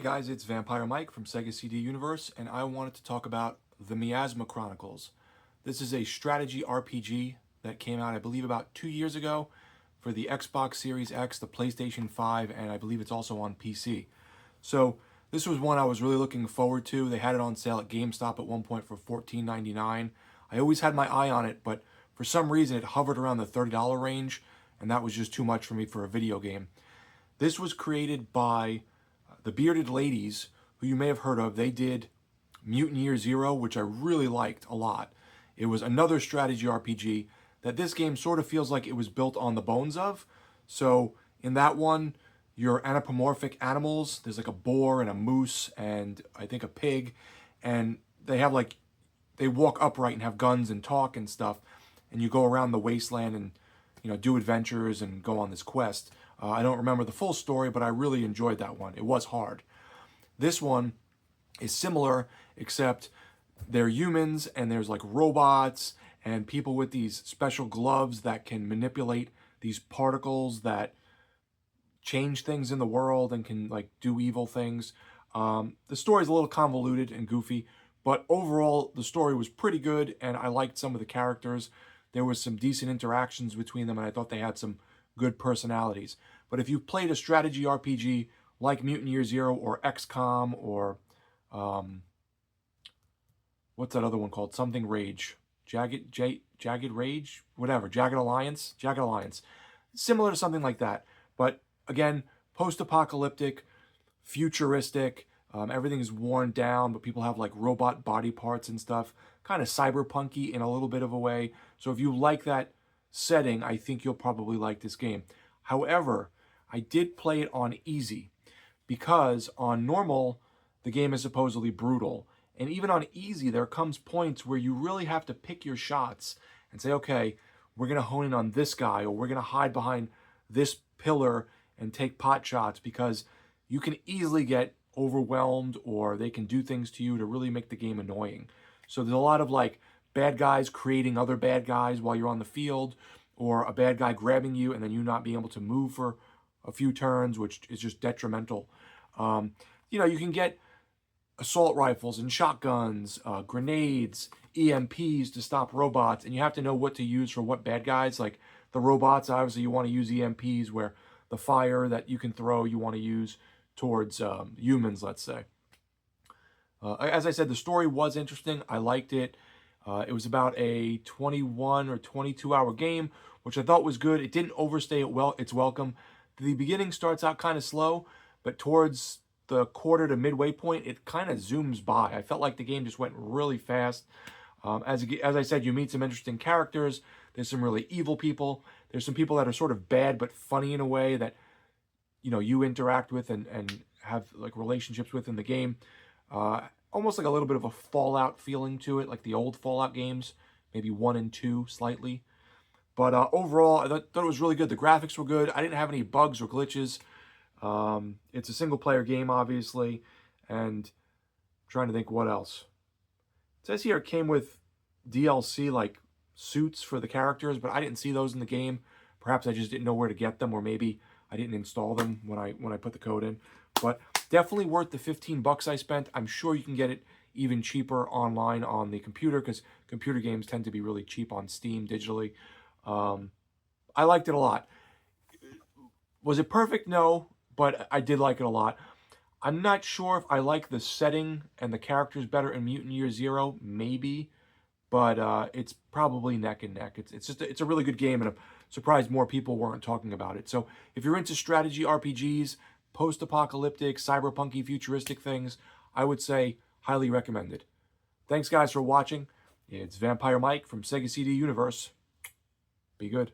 Hey guys, it's Vampire Mike from Sega CD Universe, and I wanted to talk about the Miasma Chronicles. This is a strategy RPG that came out, I believe, about 2 years ago for the Xbox Series X, the PlayStation 5, and I believe it's also on PC. So this was one I was really looking forward to. They had it on sale at GameStop at one point for $14.99. I always had my eye on it, but for some reason it hovered around the $30 range, and that was just too much for me for a video game. This was created by the Bearded Ladies, who you may have heard of. They did Mutant Year Zero, which I really liked a lot. It was another strategy RPG that this game sort of feels like it was built on the bones of. So in that one, you're anthropomorphic animals. There's like a boar and a moose and I think a pig. And they have like, they walk upright and have guns and talk and stuff. And you go around the wasteland and, do adventures and go on this quest. I don't remember the full story, but I really enjoyed that one. It was hard. This one is similar, except they're humans and there's like robots and people with these special gloves that can manipulate these particles that change things in the world and can like do evil things. The story's a little convoluted and goofy, but overall the story was pretty good and I liked some of the characters. There was some decent interactions between them and I thought they had some good personalities. But if you've played a strategy RPG like Mutant Year Zero or XCOM or what's that other one called? Something Rage. Jagged Rage? Whatever. Jagged Alliance? Jagged Alliance. Similar to something like that. But again, post-apocalyptic, futuristic, everything is worn down, but people have like robot body parts and stuff. Kind of cyberpunky in a little bit of a way. So if you like that setting, I think you'll probably like this game. However, I did play it on easy because on normal, the game is supposedly brutal. And even on easy, there comes points where you really have to pick your shots and say, okay, we're going to hone in on this guy or we're going to hide behind this pillar and take pot shots because you can easily get overwhelmed or they can do things to you to really make the game annoying. So there's a lot of like bad guys creating other bad guys while you're on the field, or a bad guy grabbing you and then you not being able to move for a few turns, which is just detrimental. You can get assault rifles and shotguns, grenades, EMPs to stop robots, and you have to know what to use for what bad guys. Like the robots, obviously you want to use EMPs, where the fire that you can throw you want to use towards humans, let's say. As I said, the story was interesting. I liked it. It was about a 21 or 22 hour game, which I thought was good. It didn't overstay its welcome. The beginning starts out kind of slow, but towards the quarter to midway point, it kind of zooms by. I felt like the game just went really fast. As I said, you meet some interesting characters. There's some really evil people. There's some people that are sort of bad but funny in a way that you interact with and have like relationships with in the game. Almost like a little bit of a Fallout feeling to it, like the old Fallout games, maybe 1 and 2 slightly. But overall, I thought it was really good. The graphics were good. I didn't have any bugs or glitches. It's a single-player game, obviously, and I'm trying to think what else. It says here it came with DLC, like suits for the characters, but I didn't see those in the game. Perhaps I just didn't know where to get them, or maybe I didn't install them when I put the code in. But definitely worth the 15 bucks I spent. I'm sure you can get it even cheaper online on the computer because computer games tend to be really cheap on Steam digitally. I liked it a lot. Was it perfect? No, but I did like it a lot. I'm not sure if I like the setting and the characters better in Mutant Year Zero, maybe, but it's probably neck and neck. It's a really good game, and I'm surprised more people weren't talking about it. So if you're into strategy RPGs, post-apocalyptic, cyberpunky, futuristic things, I would say highly recommended. Thanks guys for watching. It's Vampire Mike from Sega CD Universe. Be good.